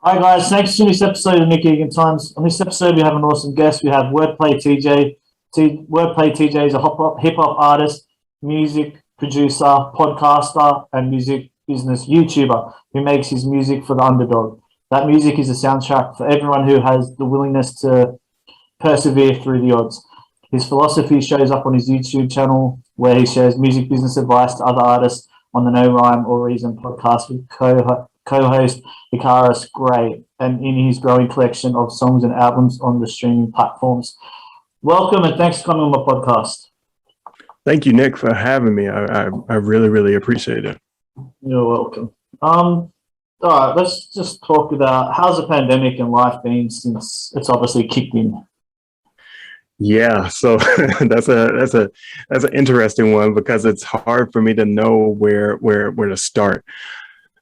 Hi guys, thanks for this episode of Nick Egan Times. On this episode, we have an awesome guest. We have WordPlay TJ. WordPlay TJ is a hip hop artist, music producer, podcaster, and music business YouTuber who makes his music for the underdog. That music is a soundtrack for everyone who has the willingness to persevere through the odds. His philosophy shows up on his YouTube channel, where he shares music business advice to other artists on the No Rhyme or Reason podcast with co-host Icarus Gray, and in his growing collection of songs and albums on the streaming platforms. Welcome and thanks for coming on my podcast. Thank you, Nick, for having me. I really appreciate it. You're welcome. All right, let's just talk about how's the pandemic and life been since it's obviously kicked in. Yeah, so that's an interesting one because it's hard for me to know where to start.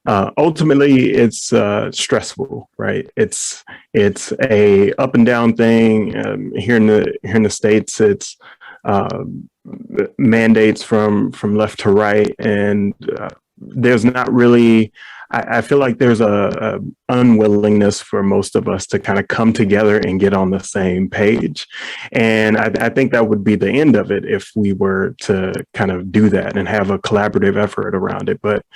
Ultimately, it's stressful, right? It's a up and down thing. Here in the States, it's mandates from left to right, and there's not really. I feel like there's a unwillingness for most of us to kind of come together and get on the same page. And I think that would be the end of it if we were to kind of do that and have a collaborative effort around it. But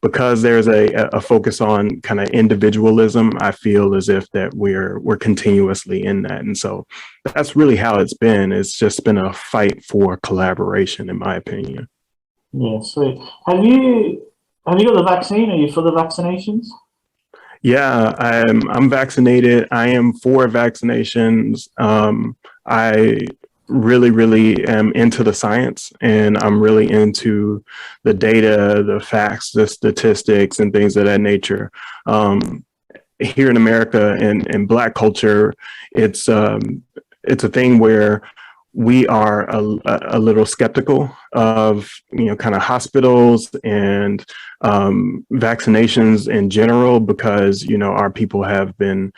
because there's a focus on kind of individualism, I feel as if that we're continuously in that. And so that's really how it's been. It's just been a fight for collaboration, in my opinion. Yeah, sweet. Have you got the vaccine? Are you for the vaccinations? Yeah, I'm vaccinated. I am for vaccinations. I really am into the science, and I'm really into the data, the facts, the statistics, and things of that nature. Here in America and in Black culture, it's a thing where we are a little skeptical of, kind of hospitals and vaccinations in general, because, our people have been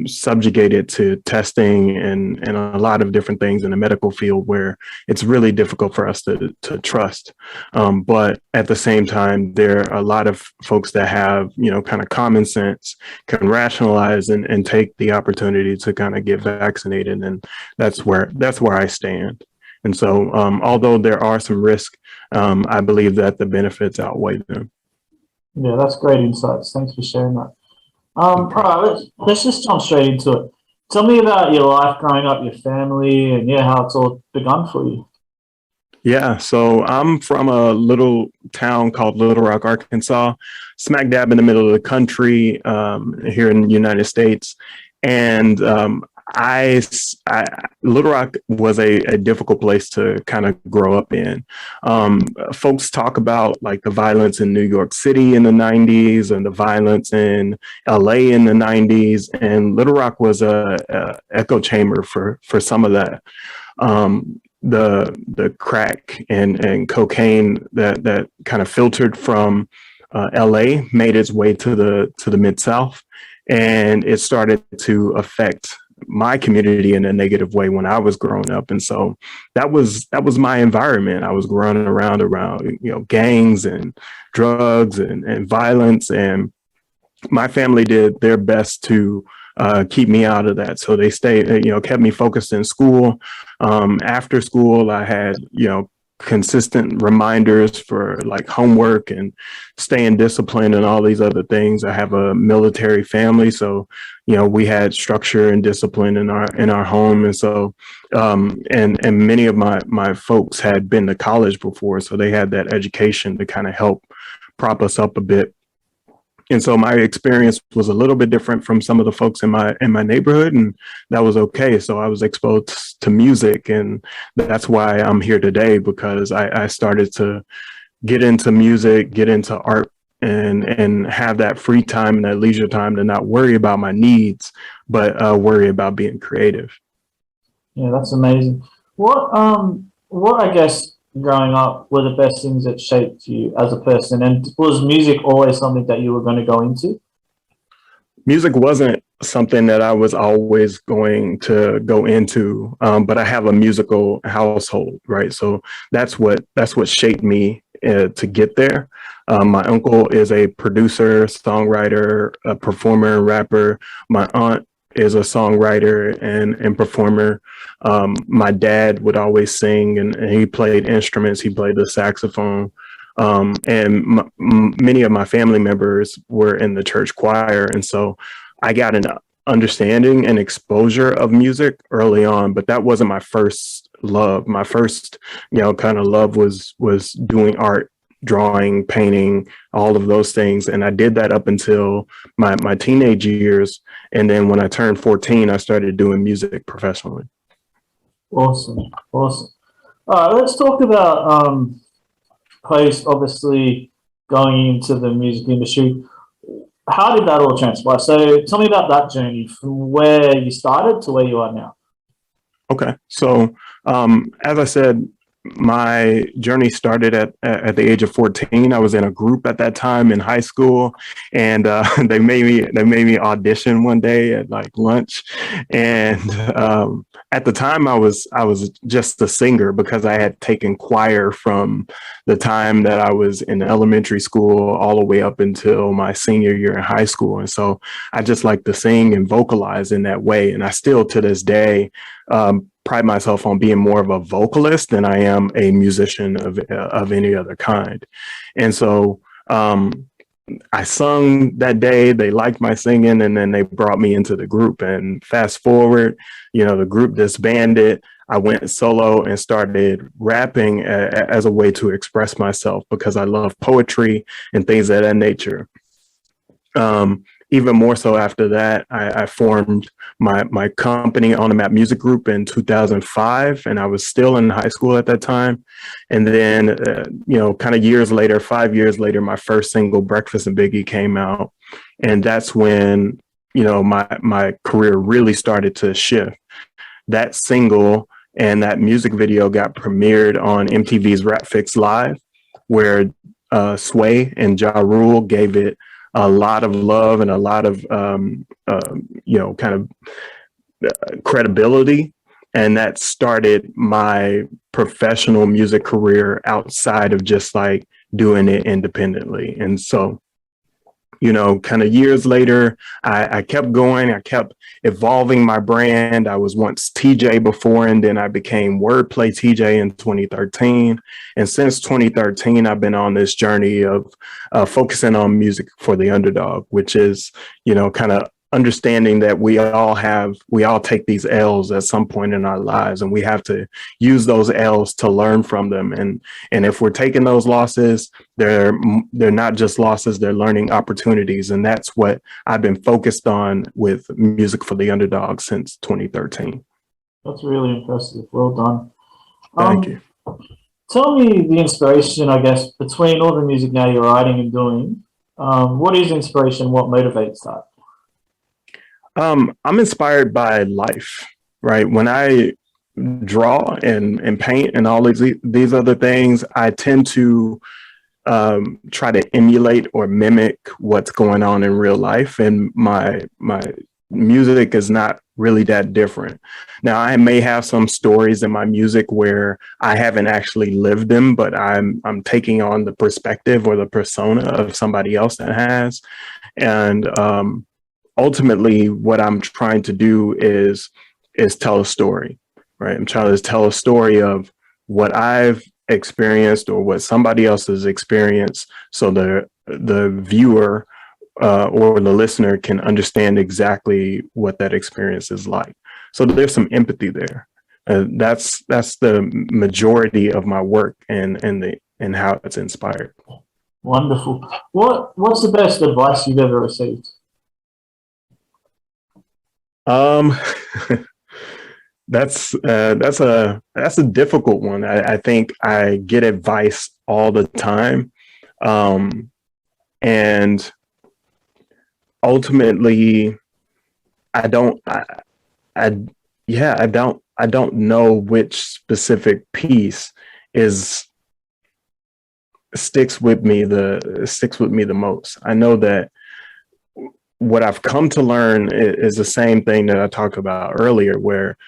subjugated to testing and a lot of different things in the medical field where it's really difficult for us to trust. But at the same time, there are a lot of folks that have, kind of common sense, can rationalize and take the opportunity to kind of get vaccinated. And that's where I stand. And so, although there are some risks, I believe that the benefits outweigh them. Yeah, that's great insights. Thanks for sharing that. All right, let's just jump straight into it. Tell me about your life growing up, your family, and how it's all begun for you. Yeah, so I'm from a little town called Little Rock, Arkansas, smack dab in the middle of the country here in the United States. And Little Rock was a difficult place to kind of grow up in. Folks talk about like the violence in New York City in the 90s and the violence in LA in the 90s. And Little Rock was a echo chamber for some of that. The crack and cocaine that kind of filtered from LA made its way to the Mid-South, and it started to affect my community in a negative way when I was growing up. And so that was my environment. I was growing around, gangs and drugs and violence. And my family did their best to keep me out of that. So they kept me focused in school. After school, I had, consistent reminders for like homework and staying disciplined and all these other things. I have a military family, so we had structure and discipline in our home. And so and many of my folks had been to college before, so they had that education to kind of help prop us up a bit. And so my experience was a little bit different from some of the folks in my neighborhood, and that was okay. So I was exposed to music, and that's why I'm here today, because I started to get into music, get into art, and have that free time and that leisure time to not worry about my needs, but worry about being creative. Yeah, that's amazing. What I guess growing up were the best things that shaped you as a person? And was music always something that you were going to go into? Music wasn't something that I was always going to go into, but I have a musical household, right? So that's what shaped me to get there. My uncle is a producer, songwriter, a performer, and rapper. My aunt is a songwriter and performer. My dad would always sing, and he played instruments. He played the saxophone. Many of my family members were in the church choir. And so I got an understanding and exposure of music early on, but that wasn't my first love. My first, kind of love was doing art, drawing, painting, all of those things. And I did that up until my teenage years. And then when I turned 14, I started doing music professionally. Awesome. All right, let's talk about post obviously going into the music industry. How did that all transpire? So tell me about that journey from where you started to where you are now. Okay. So as I said, my journey started at the age of 14. I was in a group at that time in high school, and they made me audition one day at like lunch. And at the time, I was just a singer because I had taken choir from the time that I was in elementary school all the way up until my senior year in high school. And so I just like to sing and vocalize in that way. And I still to this day pride myself on being more of a vocalist than I am a musician of any other kind. And so I sung that day. They liked my singing, and then they brought me into the group. And fast forward, the group disbanded. I went solo and started rapping as a way to express myself because I love poetry and things of that nature. Even more so after that, I formed my company On the Map Music Group in 2005, and I was still in high school at that time. And then, kind of years later, 5 years later, my first single, Breakfast and Biggie, came out. And that's when, my career really started to shift. That single and that music video got premiered on MTV's Rap Fix Live, where Sway and Ja Rule gave it a lot of love and a lot of, kind of credibility. And that started my professional music career outside of just like doing it independently. And so, kind of years later, I kept going. I kept evolving my brand. I was once TJ before, and then I became WordPlay TJ in 2013. And since 2013, I've been on this journey of focusing on music for the underdog, which is, kind of understanding that we all take these L's at some point in our lives, and we have to use those L's to learn from them. And if we're taking those losses, they're not just losses, they're learning opportunities. And that's what I've been focused on with Music for the Underdog since 2013. That's really impressive. Well done. Thank you. Tell me the inspiration, I guess, between all the music now you're writing and doing. What is inspiration? What motivates that? I'm inspired by life, right? When I draw and paint and all these other things, I tend to try to emulate or mimic what's going on in real life. And my music is not really that different. Now, I may have some stories in my music where I haven't actually lived them, but I'm taking on the perspective or the persona of somebody else that has. And ultimately, what I'm trying to do is tell a story, right? I'm trying to tell a story of what I've experienced or what somebody else has experienced, so the viewer or the listener can understand exactly what that experience is like. So there's some empathy there. That's the majority of my work and how it's inspired. Wonderful. What's the best advice you've ever received? That's a difficult one. I think I get advice all the time. And ultimately I don't know which specific piece sticks with me the most. I know that what I've come to learn is the same thing that I talked about earlier, where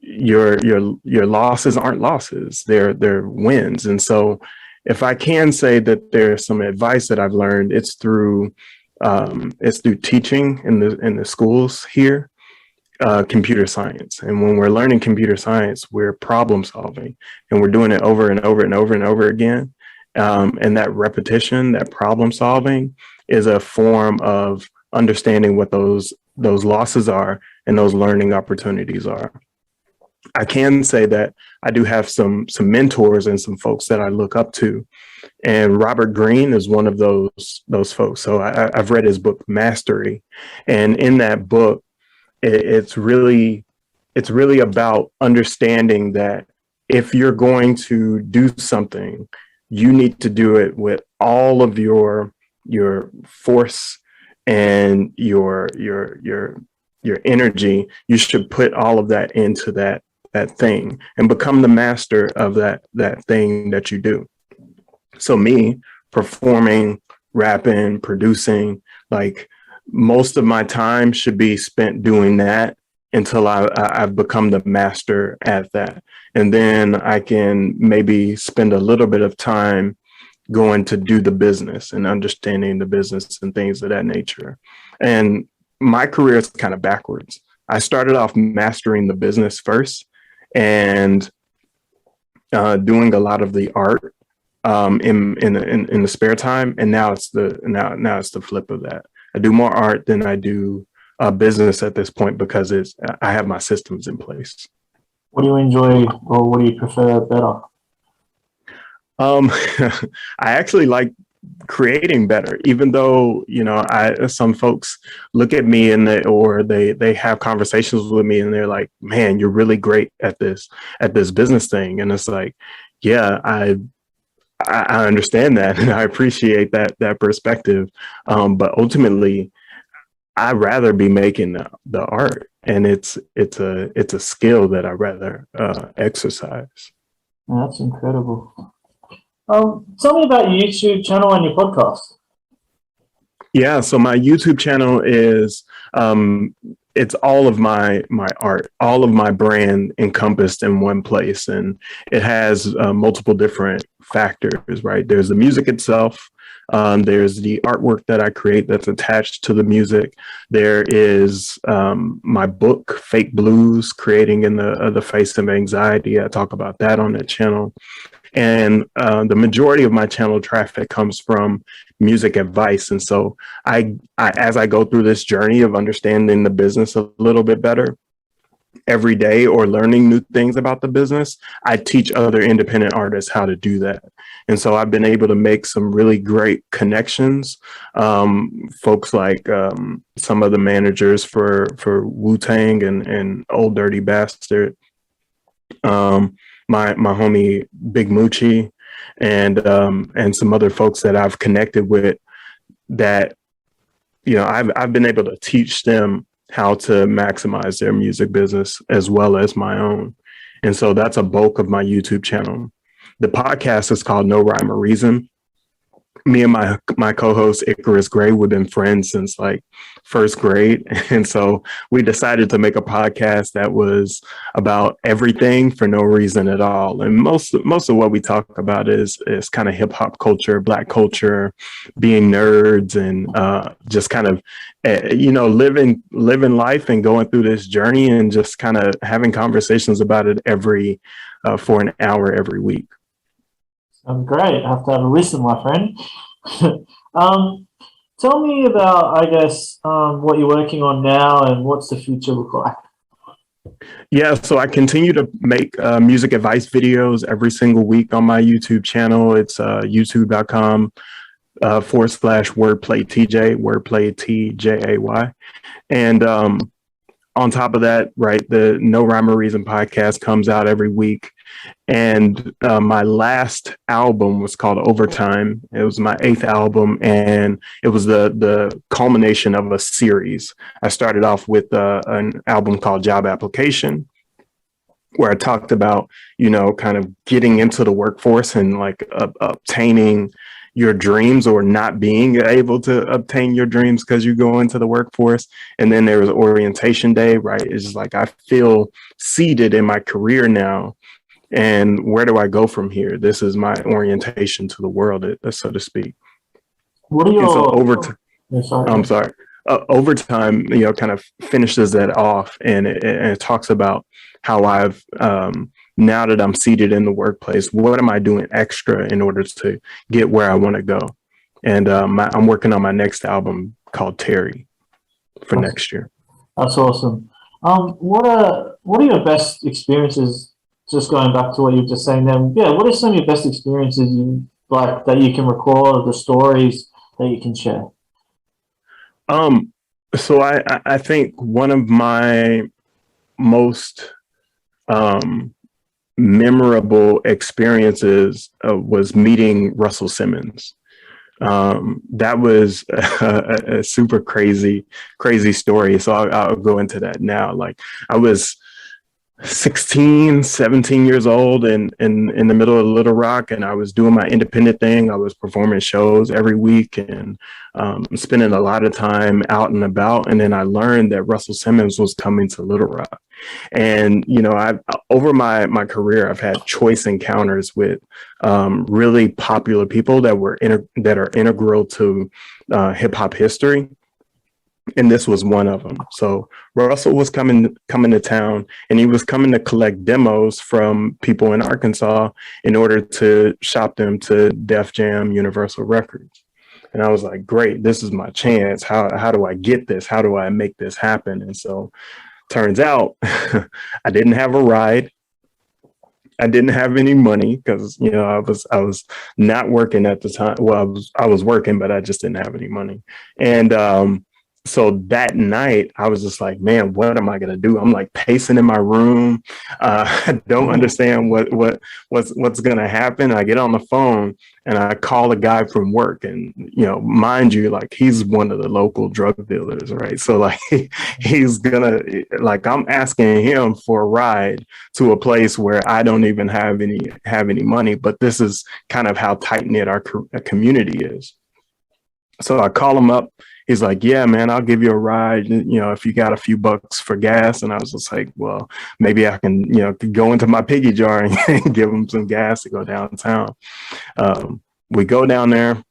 your losses aren't losses, they're wins. And so if I can say that there's some advice that I've learned, it's through teaching in the schools here, computer science. And when we're learning computer science, we're problem solving, and we're doing it over and over and over and over again. And that repetition, that problem solving, is a form of understanding what those losses are and those learning opportunities are. I can say that I do have some mentors and some folks that I look up to, and Robert Greene is one of those folks. So I've read his book Mastery, and in that book, it's really about understanding that if you're going to do something, you need to do it with all of your force and your energy. You should put all of that into that thing and become the master of that thing that you do. So me performing, rapping, producing, like, most of my time should be spent doing that until I've become the master at that. And then I can maybe spend a little bit of time going to do the business and understanding the business and things of that nature. And my career is kind of backwards. I started off mastering the business first and doing a lot of the art in the spare time. And now it's the flip of that. I do more art than I do business at this point because I have my systems in place. What do you enjoy, or what do you prefer better? I actually like creating better, even though, some folks look at me and they have conversations with me and they're like, man, you're really great at this business thing. And it's like, yeah, I understand that, and I appreciate that perspective. But ultimately, I'd rather be making the art, and it's a skill that I'd rather exercise. That's incredible. Tell me about your YouTube channel and your podcast. Yeah, so my YouTube channel is it's all of my art, all of my brand encompassed in one place, and it has multiple different factors, right? There's the music itself. There's the artwork that I create that's attached to the music. There is my book, Fake Blues, Creating in the Face of Anxiety. I talk about that on that channel. And the majority of my channel traffic comes from music advice. And so I as I go through this journey of understanding the business a little bit better every day, or learning new things about the business, I teach other independent artists how to do that. And so I've been able to make some really great connections. Folks like some of the managers for Wu-Tang and Old Dirty Bastard, my homie Big Moochie, and some other folks that I've connected with that, I've been able to teach them how to maximize their music business as well as my own. And so that's a bulk of my YouTube channel. The podcast is called No Rhyme or Reason. Me and my co-host Icarus Gray, we've been friends since like first grade. And so we decided to make a podcast that was about everything for no reason at all. And most of what we talk about is kind of hip hop culture, Black culture, being nerds, and just kind of, living life and going through this journey, and just kind of having conversations about it for an hour every week. Great. I have to have a listen, my friend. Tell me about, I guess, what you're working on now and what's the future look like. Yeah, so I continue to make music advice videos every single week on my YouTube channel. It's youtube.com /WordPlay TJ, WordPlay TJAY. And on top of that, right, the No Rhyme or Reason podcast comes out every week. And my last album was called Overtime. It was my 8th album, and it was the culmination of a series. I started off with an album called Job Application, where I talked about, kind of getting into the workforce and like obtaining your dreams, or not being able to obtain your dreams because you go into the workforce. And then there was Orientation Day, right? It's just like I feel seated in my career now. And where do I go from here? This is my orientation to the world, so to speak. What are And so your? Yeah, sorry. I'm sorry. Overtime, kind of finishes that off, and it talks about how I've now that I'm seated in the workplace, what am I doing extra in order to get where I want to go? And I'm working on my next album called Terry for next year. That's awesome. What are your best experiences? Just going back to what you were just saying, then, yeah. What are some of your best experiences you like that you can recall, the stories that you can share? So I think one of my most memorable experiences was meeting Russell Simmons. That was a super crazy story. So I'll go into that now. Like, I was 16, 17 years old in the middle of Little Rock, and I was doing my independent thing. I was performing shows every week and spending a lot of time out and about. And then I learned that Russell Simmons was coming to Little Rock. And, I've over my career, I've had choice encounters with really popular people that are integral to hip hop history. And this was one of them. So Russell was coming to town, and he was coming to collect demos from people in Arkansas in order to shop them to Def Jam Universal Records. And I was like, great, this is my chance. How do I get this? How do I make this happen? And so turns out I didn't have a ride. I didn't have any money because, I was not working at the time. Well, I was working, but I just didn't have any money. And so that night I was just like, man, what am I going to do? I'm like pacing in my room. I don't understand what's going to happen. I get on the phone and I call a guy from work, and, mind you, like, he's one of the local drug dealers. Right. So like he's I'm asking him for a ride to a place where I don't even have any money. But this is kind of how tight knit our community is. So I call him up. He's like, yeah, man, I'll give you a ride, if you got a few bucks for gas. And I was just like, well, maybe I can, go into my piggy jar and give him some gas to go downtown. We go down there.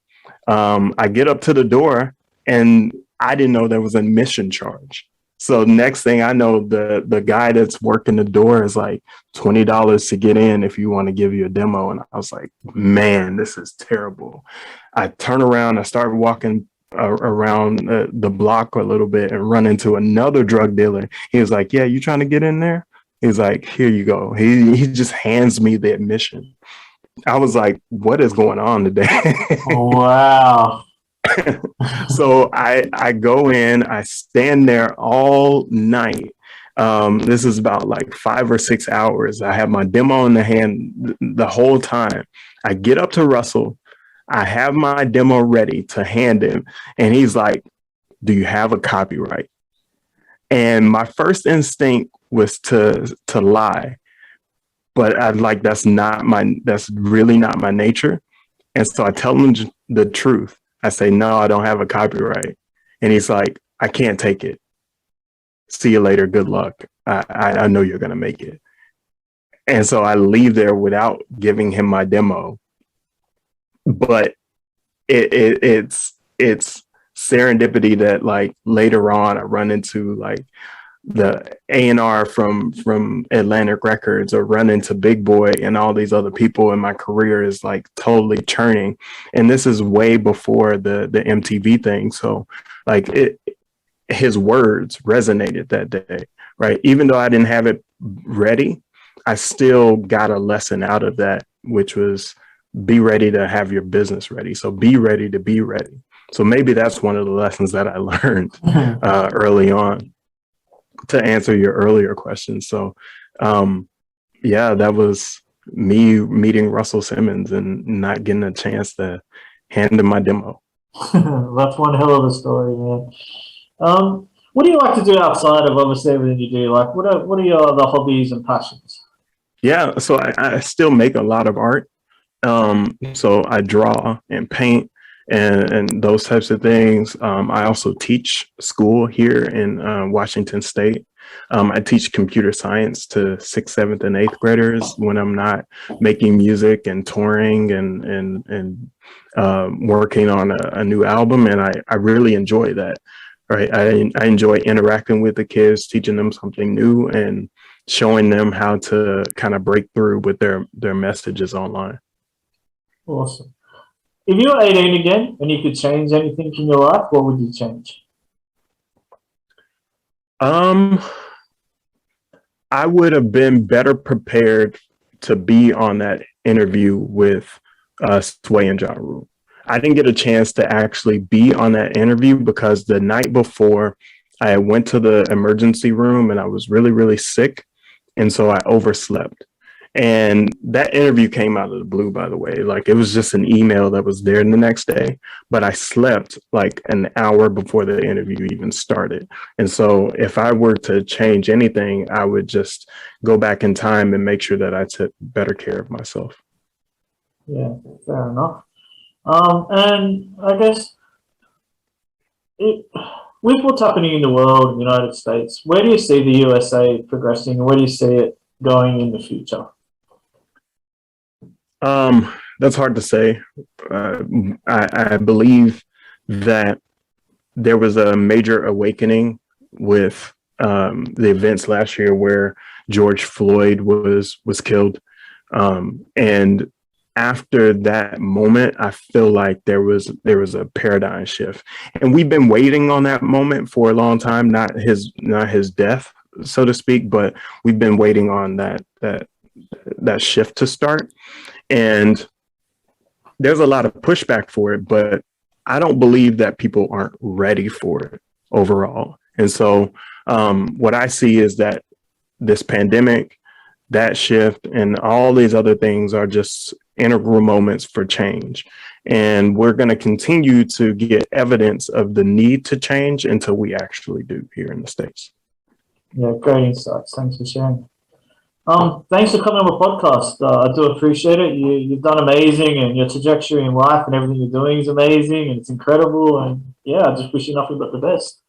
I get up to the door, and I didn't know there was an admission charge. So next thing I know, the guy that's working the door is like $20 to get in if you want to give you a demo. And I was like, man, this is terrible. I turn around, I start walking around the block a little bit and run into another drug dealer. He was like, yeah, you trying to get in there? He's like, here you go. He just hands me the admission. I was like, what is going on today? Wow. So I go in, I stand there all night. This is about like 5 or 6 hours. I have my demo in the hand the whole time. I get up to Russell. I have my demo ready to hand him. And he's like, do you have a copyright? And my first instinct was to lie. But I'm like, that's really not my nature. And so I tell him the truth. I say, no, I don't have a copyright. And he's like, I can't take it. See you later. Good luck. I know you're going to make it. And so I leave there without giving him my demo. But it's serendipity that, like, later on I run into like the A&R from Atlantic Records, or run into Big Boy and all these other people, and my career is like totally churning. And this is way before the MTV thing. So like his words resonated that day, right? Even though I didn't have it ready, I still got a lesson out of that, which was be ready to have your business ready. So be ready to be ready. So maybe that's one of the lessons that I learned early on, to answer your earlier question. So yeah, that was me meeting Russell Simmons and not getting a chance to hand him my demo. That's one hell of a story, man. What do you like to do outside of obviously everything you do? Like, what are your other hobbies and passions? Yeah, so I still make a lot of art. So I draw and paint and those types of things. I also teach school here in Washington State. I teach computer science to 6th, 7th, and 8th graders when I'm not making music and touring and working on a new album. And I really enjoy that. Right. I enjoy interacting with the kids, teaching them something new and showing them how to kind of break through with their messages online. Awesome. If you were 18 again and you could change anything in your life, what would you change? I would have been better prepared to be on that interview with Sway and Ja Rule. I didn't get a chance to actually be on that interview because the night before I went to the emergency room and I was really, really sick. And so I overslept. And that interview came out of the blue, by the way. Like, it was just an email that was there the next day, but I slept like an hour before the interview even started. And so if I were to change anything, I would just go back in time and make sure that I took better care of myself. Yeah, fair enough. And I guess with what's happening in the world, in the United States, where do you see the USA progressing, and where do you see it going in the future? That's hard to say. I believe that there was a major awakening with the events last year where George Floyd was killed. And after that moment, I feel like there was a paradigm shift, and we've been waiting on that moment for a long time. Not his death, so to speak, but we've been waiting on that shift to start. And there's a lot of pushback for it, but I don't believe that people aren't ready for it overall. And so what I see is that this pandemic, that shift, and all these other things are just integral moments for change. And we're going to continue to get evidence of the need to change until we actually do here in the States. Yeah, great insights. Thanks for sharing. Thanks for coming on the podcast. I do appreciate it. You've done amazing, and your trajectory in life and everything you're doing is amazing, and it's incredible. And yeah, I just wish you nothing but the best.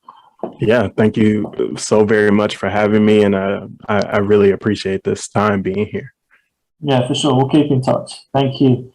Yeah, thank you so very much for having me, and I really appreciate this time being here. Yeah, for sure. We'll keep in touch. Thank you.